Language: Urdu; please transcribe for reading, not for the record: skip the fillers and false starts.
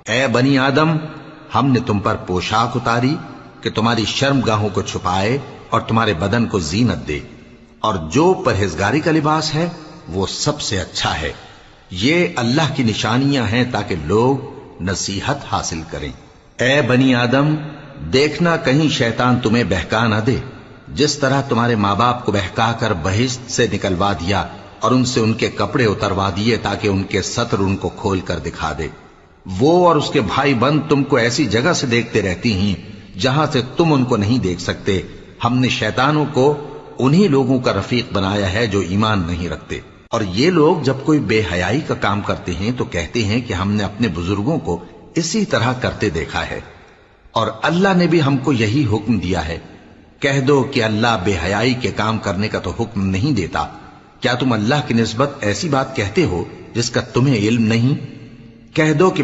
اے بنی آدم، ہم نے تم پر پوشاک اتاری کہ تمہاری شرمگاہوں کو چھپائے اور تمہارے بدن کو زینت دے، اور جو پرہیزگاری کا لباس ہے وہ سب سے اچھا ہے۔ یہ اللہ کی نشانیاں ہیں تاکہ لوگ نصیحت حاصل کریں۔ اے بنی آدم، دیکھنا کہیں شیطان تمہیں بہکا نہ دے، جس طرح تمہارے ماں باپ کو بہکا کر بہشت سے نکلوا دیا اور ان سے ان کے کپڑے اتروا دیے تاکہ ان کے ستر ان کو کھول کر دکھا دے۔ وہ اور اس کے بھائی بند تم کو ایسی جگہ سے دیکھتے رہتی ہیں جہاں سے تم ان کو نہیں دیکھ سکتے۔ ہم نے شیطانوں کو انہی لوگوں کا رفیق بنایا ہے جو ایمان نہیں رکھتے۔ اور یہ لوگ جب کوئی بے حیائی کا کام کرتے ہیں تو کہتے ہیں کہ ہم نے اپنے بزرگوں کو اسی طرح کرتے دیکھا ہے، اور اللہ نے بھی ہم کو یہی حکم دیا ہے۔ کہہ دو کہ اللہ بے حیائی کے کام کرنے کا تو حکم نہیں دیتا۔ کیا تم اللہ کی نسبت ایسی بات کہتے ہو جس کا تمہیں علم نہیں؟ کہہ دو کہ